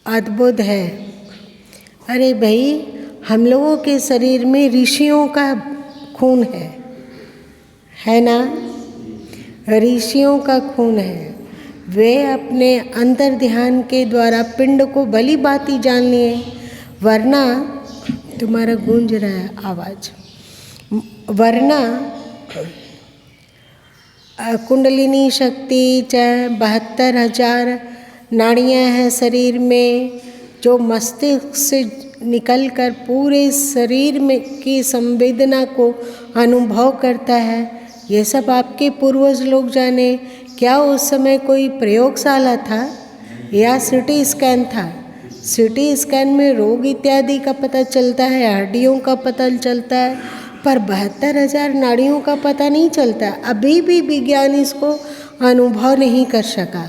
अद्भुत है। अरे भाई, हम लोगों के शरीर में ऋषियों का खून है ना? ऋषियों का खून है। वे अपने अंतर ध्यान के द्वारा पिंड को भली भांति जान लिए, वरना तुम्हारा गूंज रहा है आवाज, वरना कुंडलिनी शक्ति चाहे 72,000 नाड़ियाँ हैं शरीर में, जो मस्तिष्क से निकलकर पूरे शरीर में की संवेदना को अनुभव करता है। ये सब आपके पूर्वज लोग जाने। क्या उस समय कोई प्रयोगशाला था या सिटी स्कैन था? सिटी स्कैन में रोग इत्यादि का पता चलता है, हड्डियों का पता चलता है, पर 72,000 नाड़ियों का पता नहीं चलता। अभी भी विज्ञान इसको अनुभव नहीं कर सका।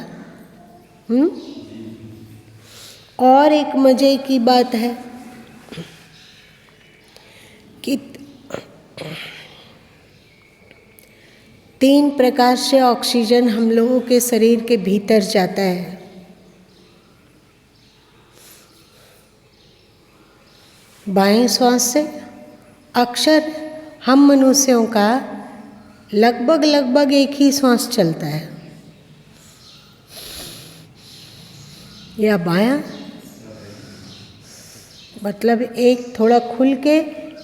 और एक मजे की बात है कि 3 प्रकार से ऑक्सीजन हम लोगों के शरीर के भीतर जाता है। बाएं श्वास से अक्सर हम मनुष्यों का लगभग एक ही श्वास चलता है, या बायां, मतलब एक थोड़ा खुल के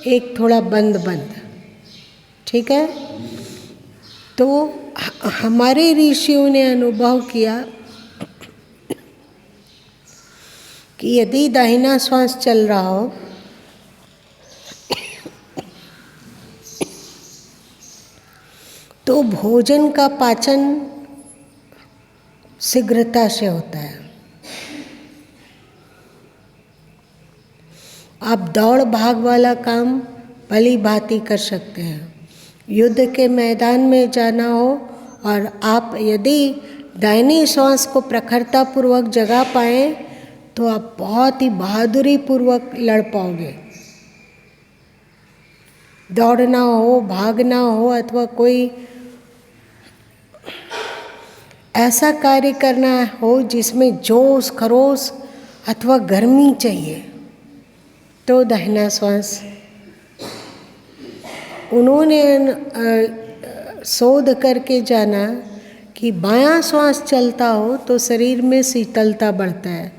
एक थोड़ा बंद बंद, ठीक है। तो हमारे ऋषियों ने अनुभव किया कि यदि दाहिना श्वास चल रहा हो तो भोजन का पाचन शीघ्रता से होता है। आप दौड़ भाग वाला काम भली भांति कर सकते हैं। युद्ध के मैदान में जाना हो और आप यदि दाहिने श्वास को प्रखरता पूर्वक जगा पाएँ तो आप बहुत ही बहादुरी पूर्वक लड़ पाओगे। दौड़ना हो, भागना हो, अथवा कोई ऐसा कार्य करना हो जिसमें जोश खरोश अथवा गर्मी चाहिए, तो दाहिना श्वास। उन्होंने शोध करके जाना कि बायां श्वास चलता हो तो शरीर में शीतलता बढ़ता है।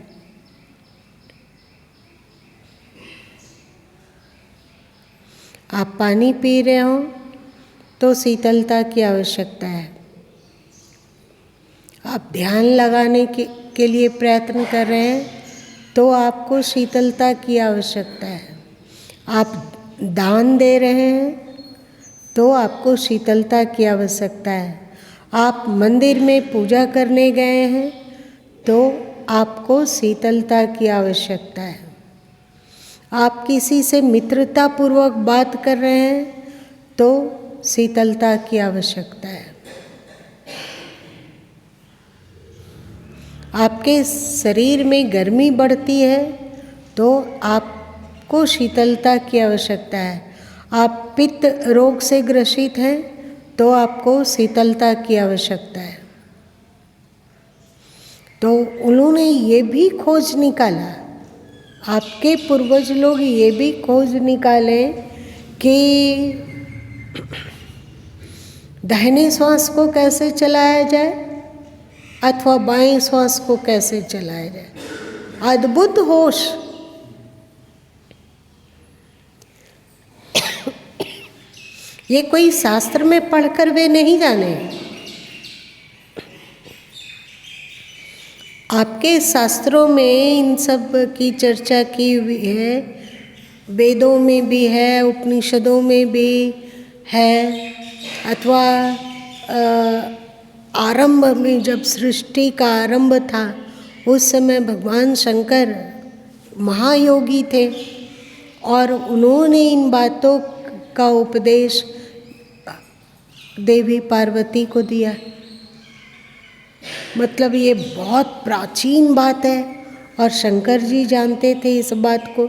आप पानी पी रहे हो तो शीतलता की आवश्यकता है। आप ध्यान लगाने के लिए प्रयत्न कर रहे हैं तो आपको शीतलता की आवश्यकता है। आप दान दे रहे हैं तो आपको शीतलता की आवश्यकता है। आप मंदिर में पूजा करने गए हैं तो आपको शीतलता की आवश्यकता है। आप किसी से मित्रता पूर्वक बात कर रहे हैं तो शीतलता की आवश्यकता है। आपके शरीर में गर्मी बढ़ती है तो आपको शीतलता की आवश्यकता है। आप पित्त रोग से ग्रसित हैं तो आपको शीतलता की आवश्यकता है। तो उन्होंने ये भी खोज निकाला, आपके पूर्वज लोग ये भी खोज निकाले कि दाहिने श्वास को कैसे चलाया जाए अथवा बाएं श्वास को कैसे चलाया जाए। अद्भुत होश। ये कोई शास्त्र में पढ़कर वे नहीं जाने। आपके शास्त्रों में इन सब की चर्चा की हुई है, वेदों में भी है, उपनिषदों में भी है, अथवा आरंभ में जब सृष्टि का आरंभ था उस समय भगवान शंकर महायोगी थे और उन्होंने इन बातों का उपदेश देवी पार्वती को दिया। मतलब ये बहुत प्राचीन बात है और शंकर जी जानते थे इस बात को।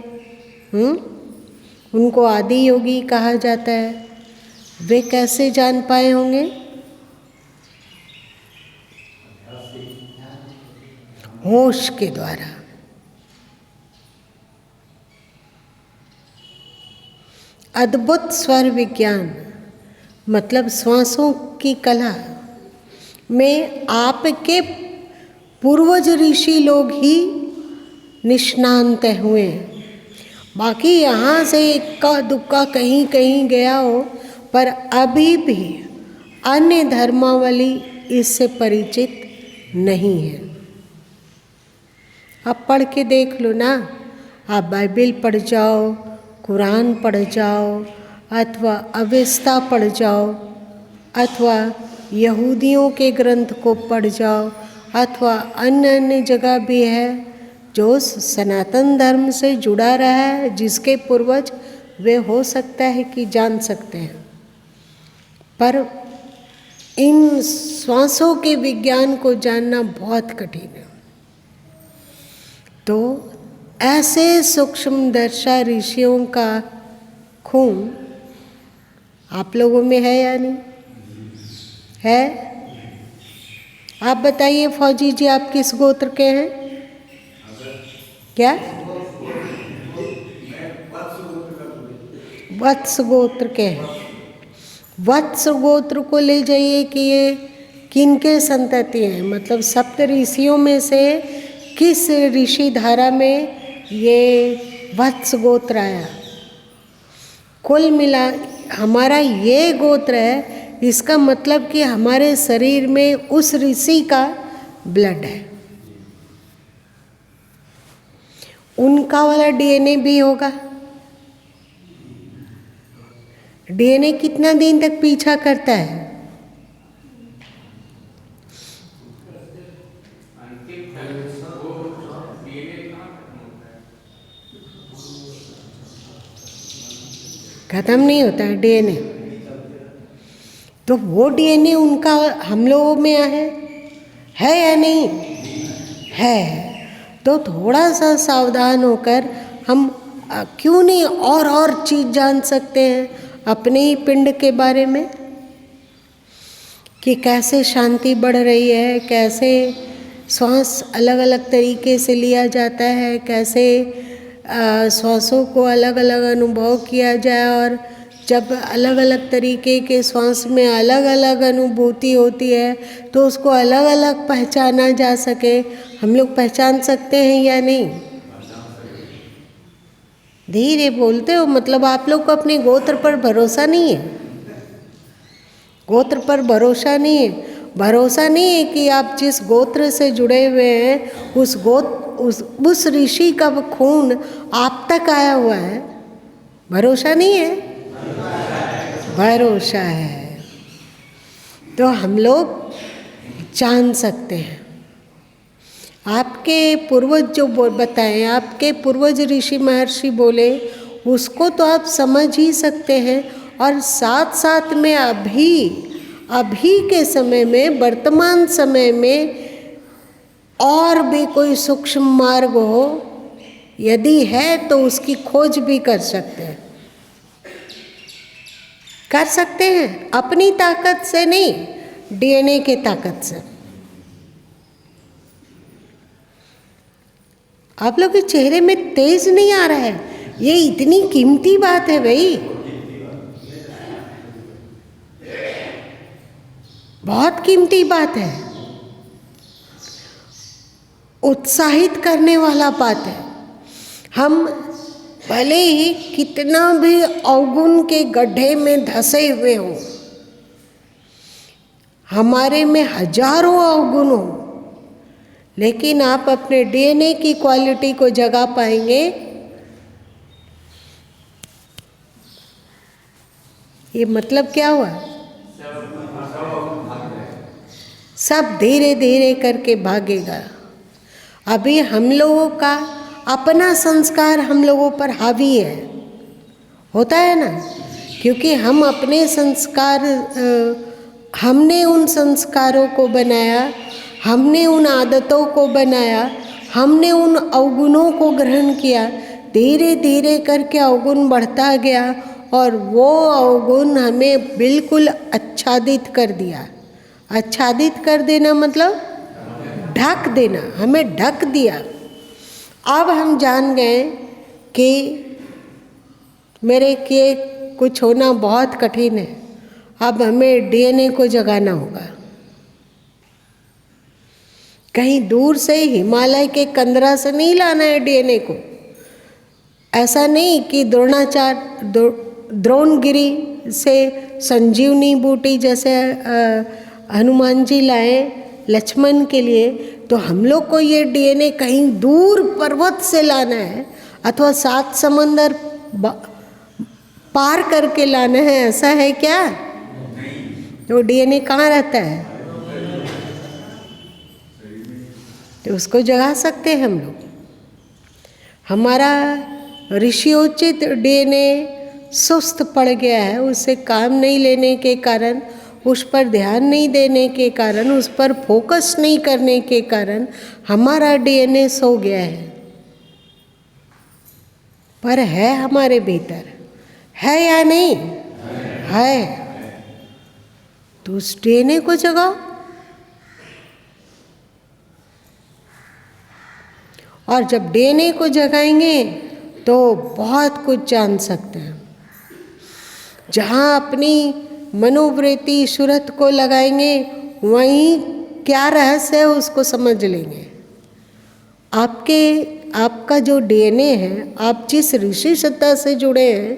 उनको आदि योगी कहा जाता है। वे कैसे जान पाए होंगे? होश के द्वारा। अद्भुत स्वर विज्ञान मतलब श्वासों की कला में आपके पूर्वज ऋषि लोग ही निष्णांत हुए हैं। बाकी यहाँ से इक्का दुक्का कहीं कहीं गया हो, पर अभी भी अन्य धर्मावली इससे परिचित नहीं है। आप पढ़ के देख लो ना, आप बाइबिल पढ़ जाओ, कुरान पढ़ जाओ, अथवा अवेस्ता पढ़ जाओ, अथवा यहूदियों के ग्रंथ को पढ़ जाओ, अथवा अन्य अन्य जगह भी है जो सनातन धर्म से जुड़ा रहा है, जिसके पूर्वज वे हो सकता है कि जान सकते हैं, पर इन श्वासों के विज्ञान को जानना बहुत कठिन है। तो ऐसे सूक्ष्मदर्शी ऋषियों का खून आप लोगों में है या नहीं है? आप बताइए फौजी जी, आप किस गोत्र के हैं? क्या? वत्स गोत्र के हैं। वत्स गोत्र को ले जाइए कि ये किनके संतति हैं, मतलब सप्त ऋषियों में से किस ऋषि धारा में ये वत्स गोत्र आया। कुल मिला हमारा ये गोत्र है, इसका मतलब कि हमारे शरीर में उस ऋषि का ब्लड है, उनका वाला डीएनए भी होगा। डीएनए कितना दिन तक पीछा करता है? खत्म नहीं होता है डीएनए। तो वो डीएनए उनका हम लोगों में है या नहीं है? तो थोड़ा सा सावधान होकर हम क्यों नहीं और चीज़ जान सकते हैं अपने ही पिंड के बारे में, कि कैसे शांति बढ़ रही है, कैसे श्वास अलग अलग तरीके से लिया जाता है, कैसे श्वासों को अलग अलग अनुभव किया जाए, और जब अलग अलग तरीके के श्वास में अलग अलग अनुभूति होती है तो उसको अलग अलग पहचाना जा सके। हम लोग पहचान सकते हैं या नहीं? धीरे बोलते हो, मतलब आप लोग को अपने गोत्र पर भरोसा नहीं है। गोत्र पर भरोसा नहीं है। भरोसा नहीं है कि आप जिस गोत्र से जुड़े हुए हैं उस ऋषि का खून आप तक आया हुआ है। भरोसा नहीं है? भरोसा है। तो हम लोग जान सकते हैं। आपके पूर्वज जो बताएं, आपके पूर्वज ऋषि महर्षि बोले, उसको तो आप समझ ही सकते हैं। और साथ साथ में अभी के समय में, वर्तमान समय में और भी कोई सूक्ष्म मार्ग हो, यदि है तो उसकी खोज भी कर सकते हैं। कर सकते हैं अपनी ताकत से नहीं, डीएनए के ताकत से। आप लोग के चेहरे में तेज नहीं आ रहा है, ये इतनी कीमती बात है भाई, बहुत कीमती बात है, उत्साहित करने वाला बात है। हम भले ही कितना भी अवगुण के गड्ढे में धंसे हुए हों, हमारे में हजारों अवगुण हो, लेकिन आप अपने डीएनए की क्वालिटी को जगा पाएंगे। ये मतलब क्या हुआ? सब धीरे धीरे करके भागेगा। अभी हम लोगों का अपना संस्कार हम लोगों पर हावी है, होता है ना, क्योंकि हम अपने संस्कार, हमने उन संस्कारों को बनाया, हमने उन आदतों को बनाया, हमने उन अवगुणों को ग्रहण किया। धीरे धीरे करके अवगुण बढ़ता गया और वो अवगुण हमें बिल्कुल आच्छादित कर दिया। आच्छादित कर देना मतलब ढक देना, हमें ढक दिया। अब हम जान गए कि मेरे किए कुछ होना बहुत कठिन है, अब हमें डीएनए को जगाना होगा। कहीं दूर से हिमालय के कंदरा से नहीं लाना है डीएनए को। ऐसा नहीं कि द्रोणगिरी से संजीवनी बूटी जैसे हनुमान जी लाए लक्ष्मण के लिए, तो हम लोग को ये डीएनए कहीं दूर पर्वत से लाना है अथवा 7 समंदर पार करके लाना है, ऐसा है क्या? तो डीएनए कहाँ रहता है? तो उसको जगा सकते हैं हम लोग। हमारा ऋषियोचित डीएनए सुस्त पड़ गया है, उससे काम नहीं लेने के कारण, उस पर ध्यान नहीं देने के कारण, उस पर फोकस नहीं करने के कारण हमारा डीएनए सो गया है। पर है हमारे भीतर, है या नहीं? है। तो उस डीएनए को जगाओ। और जब डीएनए को जगाएंगे तो बहुत कुछ जान सकते हैं। जहाँ अपनी मनोवृत्ति सूरत को लगाएंगे, वहीं क्या रहस्य है उसको समझ लेंगे। आपका जो डीएनए है, आप जिस ऋषि सत्ता से जुड़े हैं,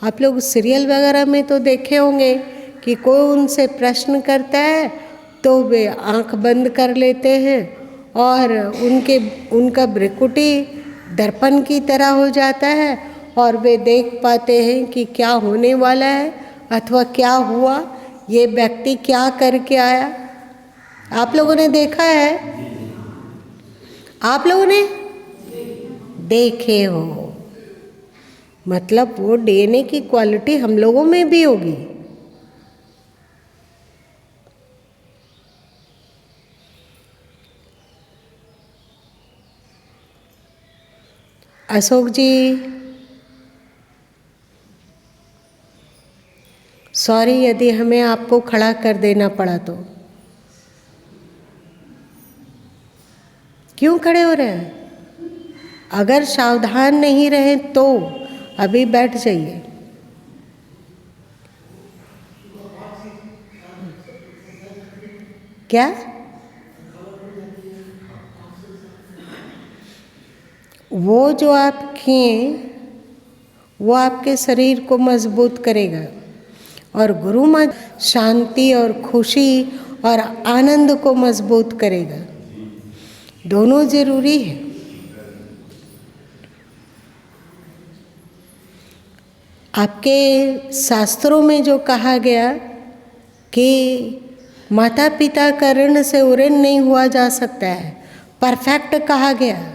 आप लोग सीरियल वगैरह में तो देखे होंगे कि कोई उनसे प्रश्न करता है तो वे आंख बंद कर लेते हैं और उनका भ्रुकुटी दर्पण की तरह हो जाता है और वे देख पाते हैं कि क्या होने वाला है अथवा क्या हुआ, ये व्यक्ति क्या करके आया। आप लोगों ने देखा है? आप लोगों ने देखे हो, मतलब वो डीएनए की क्वालिटी हम लोगों में भी होगी। अशोक जी, सॉरी यदि हमें आपको खड़ा कर देना पड़ा तो। क्यों खड़े हो रहे हैं? अगर सावधान नहीं रहे तो अभी बैठ जाइए। क्या? वो जो आप किए वो आपके शरीर को मजबूत करेगा और गुरु माँ शांति और खुशी और आनंद को मजबूत करेगा। दोनों जरूरी है। आपके शास्त्रों में जो कहा गया कि माता पिता का ऋण से ऋण नहीं हुआ जा सकता है, परफेक्ट कहा गया।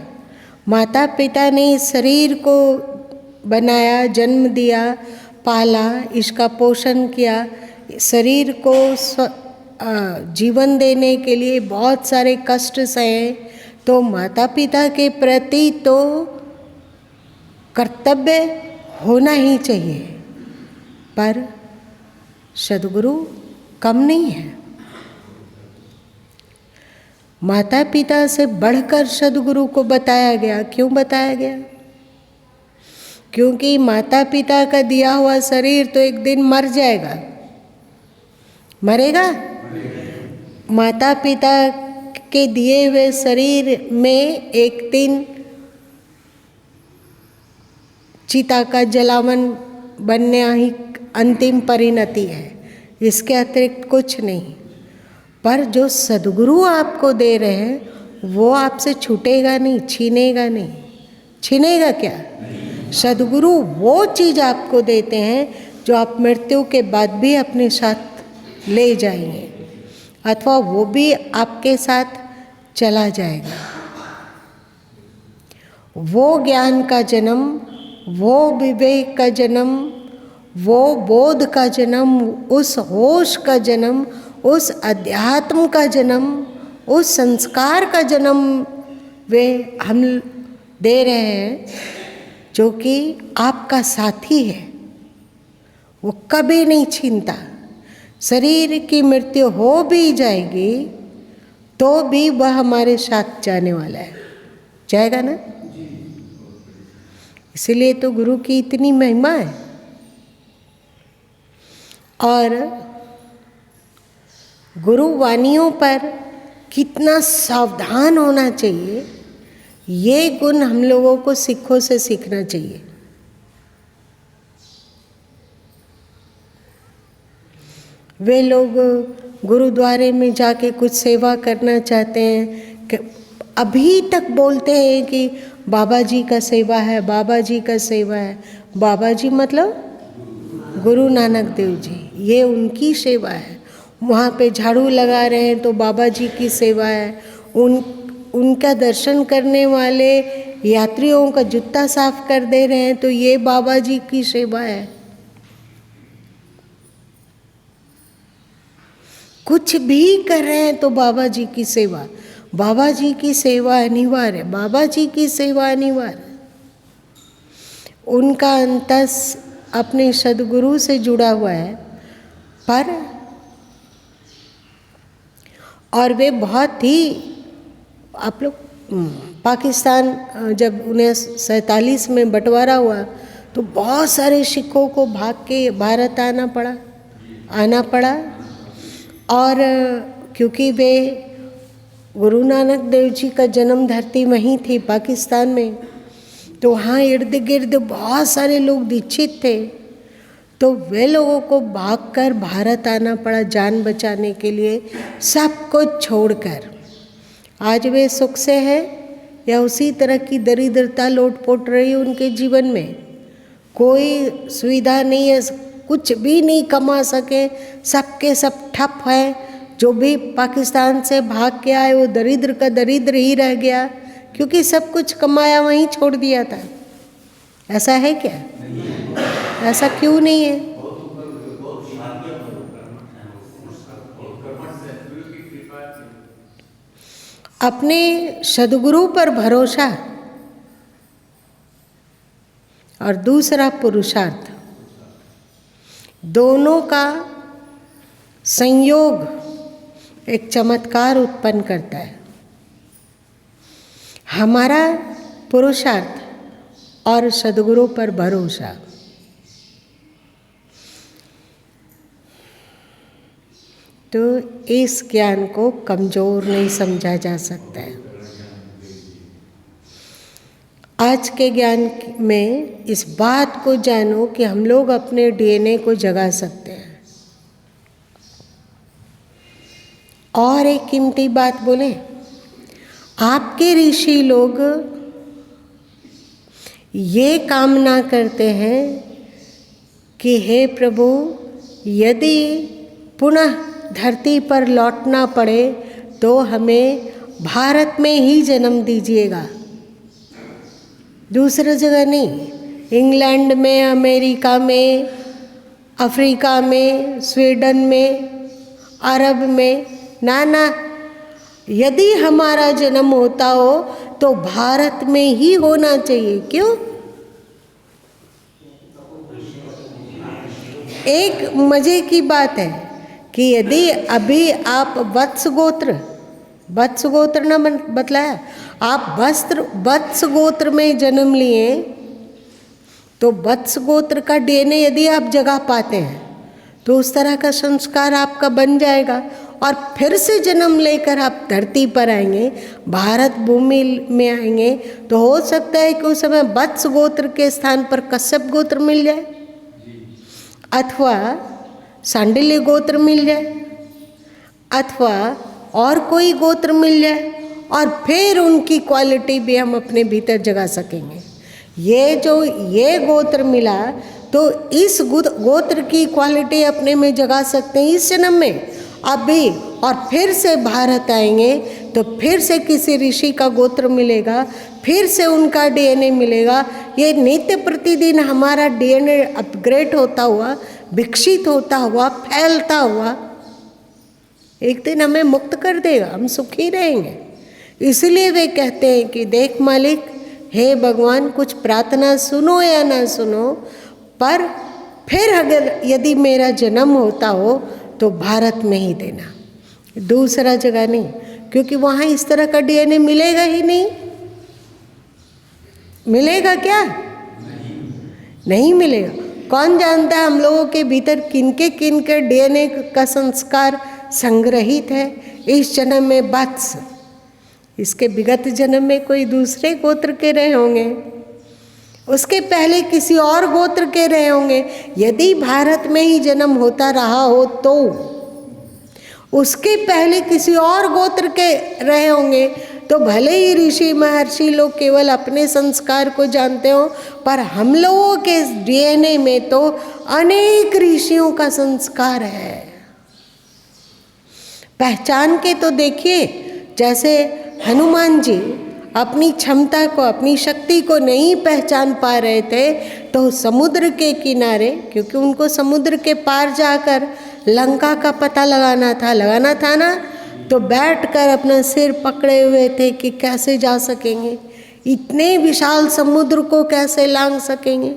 माता पिता ने इस शरीर को बनाया, जन्म दिया, पाला, इसका पोषण किया, शरीर को जीवन देने के लिए बहुत सारे कष्ट सहे, तो माता पिता के प्रति तो कर्तव्य होना ही चाहिए। पर सद्गुरु कम नहीं है। माता पिता से बढ़कर सद्गुरु को बताया गया। क्यों बताया गया? क्योंकि माता पिता का दिया हुआ शरीर तो एक दिन मर जाएगा। मरेगा? माता पिता के दिए हुए शरीर में एक दिन चिता का जलावन बनना ही अंतिम परिणति है, इसके अतिरिक्त कुछ नहीं। पर जो सद्गुरु आपको दे रहे हैं वो आपसे छूटेगा नहीं, छीनेगा नहीं। छीनेगा क्या? सद्गुरु वो चीज़ आपको देते हैं जो आप मृत्यु के बाद भी अपने साथ ले जाएंगे अथवा वो भी आपके साथ चला जाएगा। वो ज्ञान का जन्म, वो विवेक का जन्म, वो बोध का जन्म, उस होश का जन्म, उस अध्यात्म का जन्म, उस संस्कार का जन्म वे हम दे रहे हैं जो कि आपका साथी है। वो कभी नहीं छीनता। शरीर की मृत्यु हो भी जाएगी तो भी वह हमारे साथ जाने वाला है। जाएगा ना? इसलिए तो गुरु की इतनी महिमा है। और गुरु वाणियों पर कितना सावधान होना चाहिए, ये गुण हम लोगों को सिखों से सीखना चाहिए। वे लोग गुरुद्वारे में जाके कुछ सेवा करना चाहते हैं कि अभी तक बोलते हैं कि बाबा जी का सेवा है, बाबा जी का सेवा है। बाबा जी मतलब गुरु नानक देव जी, ये उनकी सेवा है। वहाँ पे झाड़ू लगा रहे हैं तो बाबा जी की सेवा है। उनका दर्शन करने वाले यात्रियों का जूता साफ कर दे रहे हैं तो ये बाबा जी की सेवा है। कुछ भी कर रहे हैं तो बाबा जी की सेवा, बाबा जी की सेवा अनिवार्य, बाबा जी की सेवा अनिवार्य। उनका अंतस अपने सद्गुरु से जुड़ा हुआ है, पर और वे बहुत ही, आप लोग पाकिस्तान जब 1947 में बंटवारा हुआ तो बहुत सारे सिखों को भाग के भारत आना पड़ा। और क्योंकि वे गुरु नानक देव जी का जन्म धरती वहीं थी पाकिस्तान में, तो वहाँ इर्द गिर्द बहुत सारे लोग दीक्षित थे, तो वे लोगों को भागकर भारत आना पड़ा जान बचाने के लिए, सब कुछ छोड़कर। आज वे सुख से हैं या उसी तरह की दरिद्रता लोट-पोट रही उनके जीवन में? कोई सुविधा नहीं है, कुछ भी नहीं कमा सके, सबके सब ठप है। जो भी पाकिस्तान से भाग के आए वो दरिद्र का दरिद्र ही रह गया, क्योंकि सब कुछ कमाया वहीं छोड़ दिया था। ऐसा है क्या? ऐसा क्यों नहीं है? अपने सद्गुरु पर भरोसा और दूसरा पुरुषार्थ, दोनों का संयोग एक चमत्कार उत्पन्न करता है। हमारा पुरुषार्थ और सद्गुरु पर भरोसा, तो इस ज्ञान को कमज़ोर नहीं समझा जा सकता है। आज के ज्ञान में इस बात को जानो कि हम लोग अपने डीएनए को जगा सकते हैं। और एक कीमती बात बोले, आपके ऋषि लोग ये कामना करते हैं कि हे प्रभु, यदि पुनः धरती पर लौटना पड़े तो हमें भारत में ही जन्म दीजिएगा, दूसरी जगह नहीं। इंग्लैंड में, अमेरिका में, अफ्रीका में, स्वीडन में, अरब में, ना, यदि हमारा जन्म होता हो तो भारत में ही होना चाहिए। क्यों? एक मजे की बात है कि यदि अभी आप वत्स गोत्र न बतलाया, आप वत्स गोत्र में जन्म लिए तो वत्स गोत्र का डीएनए यदि आप जगा पाते हैं तो उस तरह का संस्कार आपका बन जाएगा, और फिर से जन्म लेकर आप धरती पर आएंगे, भारत भूमि में आएंगे, तो हो सकता है कि उस समय वत्स गोत्र के स्थान पर कश्यप गोत्र मिल जाए, अथवा सांडिल्य गोत्र मिल जाए, अथवा और कोई गोत्र मिल जाए, और फिर उनकी क्वालिटी भी हम अपने भीतर जगा सकेंगे। ये गोत्र मिला तो इस गोत्र की क्वालिटी अपने में जगा सकते हैं इस जन्म में अभी, और फिर से भारत आएंगे तो फिर से किसी ऋषि का गोत्र मिलेगा, फिर से उनका डीएनए मिलेगा। ये नित्य प्रतिदिन हमारा डीएनए अपग्रेड होता हुआ, विकसित होता हुआ, फैलता हुआ एक दिन हमें मुक्त कर देगा, हम सुखी रहेंगे। इसलिए वे कहते हैं कि देख मालिक, हे भगवान, कुछ प्रार्थना सुनो या ना सुनो, पर फिर अगर यदि मेरा जन्म होता हो तो भारत में ही देना, दूसरा जगह नहीं, क्योंकि वहाँ इस तरह का डीएनए मिलेगा ही नहीं। मिलेगा क्या? नहीं मिलेगा। कौन जानता है हम लोगों के भीतर किनके डीएनए का संस्कार संग्रहित है इस जन्म में वत्स, इसके विगत जन्म में कोई दूसरे गोत्र के रहे होंगे, उसके पहले किसी और गोत्र के रहे होंगे। यदि भारत में ही जन्म होता रहा हो तो उसके पहले किसी और गोत्र के रहे होंगे। तो भले ही ऋषि महर्षि लोग केवल अपने संस्कार को जानते हो, पर हम लोगों के डीएनए में तो अनेक ऋषियों का संस्कार है। पहचान के तो देखिए, जैसे हनुमान जी अपनी क्षमता को, अपनी शक्ति को नहीं पहचान पा रहे थे, तो समुद्र के किनारे, क्योंकि उनको समुद्र के पार जाकर लंका का पता लगाना था ना, तो बैठकर अपना सिर पकड़े हुए थे कि कैसे जा सकेंगे, इतने विशाल समुद्र को कैसे लांघ सकेंगे।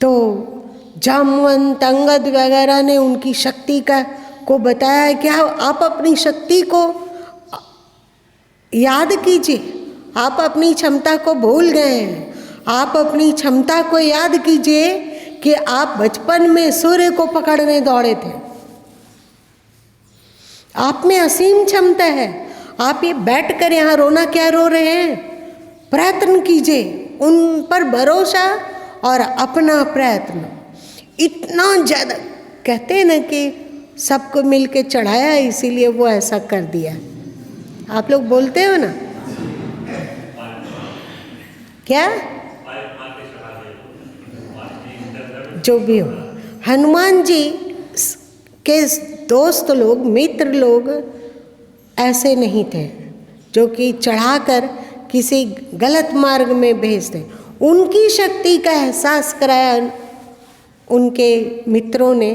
तो जामवंत, अंगद वगैरह ने उनकी शक्ति को बताया कि आप अपनी शक्ति को याद कीजिए, आप अपनी क्षमता को भूल गए हैं। आप अपनी क्षमता को याद कीजिए कि आप बचपन में सूर्य को पकड़ने दौड़े थे। आप में असीम क्षमता है। आप ये बैठकर यहाँ रोना क्या रो रहे हैं? प्रयत्न कीजिए, उन पर भरोसा और अपना प्रयत्न। इतना ज़्यादा कहते हैं ना कि सबको मिलके चढ़ाया, इसीलिए वो ऐसा कर दिया। आप लोग बोलते हो ना क्या? जो भी हो, हनुमान जी के दोस्त लोग, मित्र लोग ऐसे नहीं थे जो कि चढ़ाकर किसी गलत मार्ग में भेजते। उनकी शक्ति का एहसास कराया उनके मित्रों ने,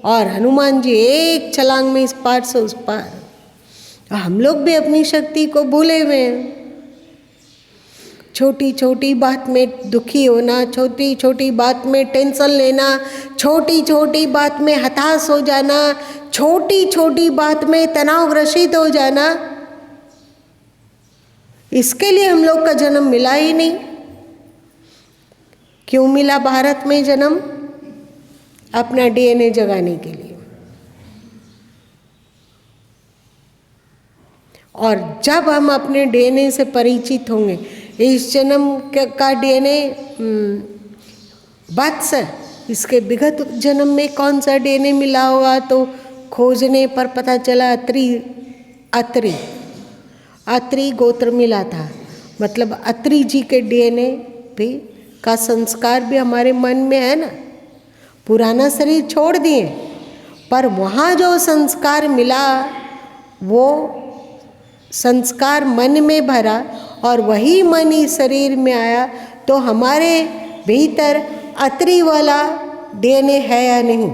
और हनुमान जी एक छलांग में इस पार से उस पार। हम लोग भी अपनी शक्ति को भूले हुए हैं। छोटी छोटी बात में दुखी होना, छोटी छोटी बात में टेंशन लेना, छोटी छोटी बात में हताश हो जाना, छोटी छोटी बात में तनावग्रसित हो जाना, इसके लिए हम लोग का जन्म मिला ही नहीं। क्यों मिला भारत में जन्म? अपना डीएनए जगाने के लिए। और जब हम अपने डीएनए से परिचित होंगे, इस जन्म का डीएनए वत्स, इसके विगत जन्म में कौन सा डीएनए मिला होगा, तो खोजने पर पता चला अत्रि गोत्र मिला था। मतलब अत्रि जी के डीएनए भी का संस्कार भी हमारे मन में है ना। पुराना शरीर छोड़ दिए, पर वहाँ जो संस्कार मिला वो संस्कार मन में भरा, और वही मन ही शरीर में आया। तो हमारे भीतर अत्रि वाला डीएनए है या नहीं?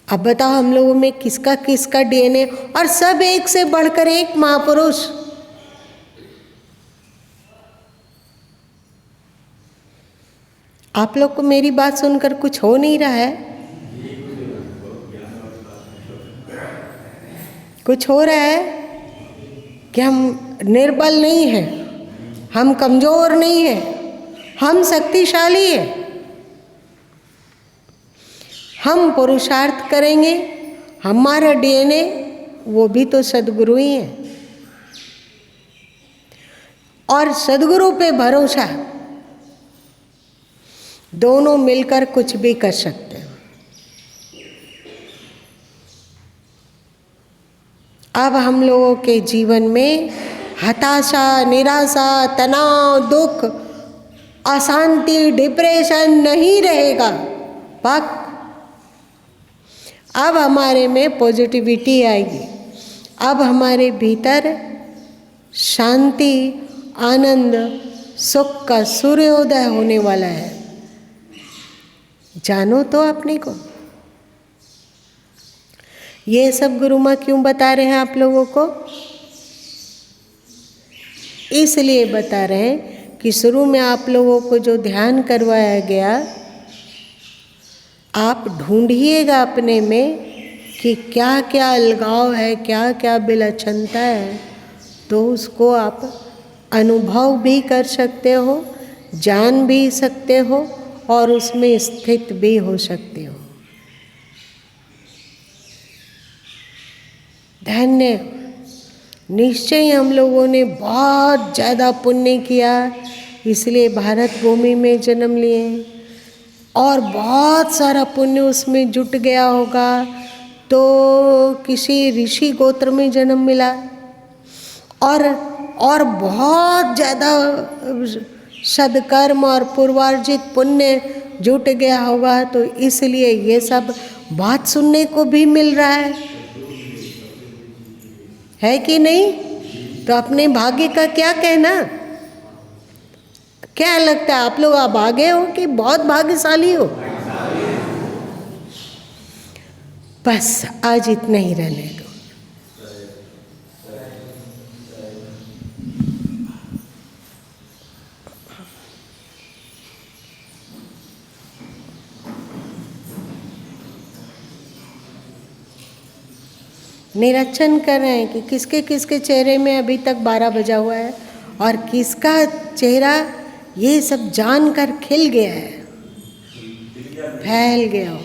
अब बताओ हम लोगों में किसका किसका डीएनए, और सब एक से बढ़कर एक महापुरुष। आप लोग को मेरी बात सुनकर कुछ हो नहीं रहा है? कुछ हो रहा है कि हम निर्बल नहीं हैं, हम कमज़ोर नहीं हैं, हम शक्तिशाली हैं। हम पुरुषार्थ करेंगे, हमारा डीएनए वो भी तो सद्गुरु ही है, और सद्गुरु पे भरोसा, दोनों मिलकर कुछ भी कर सकते हैं। अब हम लोगों के जीवन में हताशा, निराशा, तनाव, दुख, अशांति, डिप्रेशन नहीं रहेगा। पक अब हमारे में पॉजिटिविटी आएगी। अब हमारे भीतर शांति, आनंद, सुख का सूर्योदय होने वाला है। जानो तो अपने को। ये सब गुरु माँ क्यों बता रहे हैं आप लोगों को? इसलिए बता रहे हैं कि शुरू में आप लोगों को जो ध्यान करवाया गया, आप ढूंढिएगा अपने में कि क्या क्या अलगाव है, क्या क्या विलक्षणता है, तो उसको आप अनुभव भी कर सकते हो, जान भी सकते हो और उसमें स्थित भी हो सकते हो। धन्य, निश्चय हम लोगों ने बहुत ज़्यादा पुण्य किया, इसलिए भारत भूमि में जन्म लिए और बहुत सारा पुण्य उसमें जुट गया होगा तो किसी ऋषि गोत्र में जन्म मिला और बहुत ज़्यादा सद्कर्म और पूर्वार्जित पुण्य जुट गया होगा तो इसलिए ये सब बात सुनने को भी मिल रहा है कि नहीं? तो अपने भाग्य का क्या कहना? क्या लगता है आप लोग अभागे हो कि बहुत भाग्यशाली हो? बस आज इतना ही रहने दो। निरीक्षण कर रहे हैं कि किसके किसके चेहरे में अभी तक 12 बजा हुआ है और किसका चेहरा ये सब जानकर खिल गया है, फैल गया हो।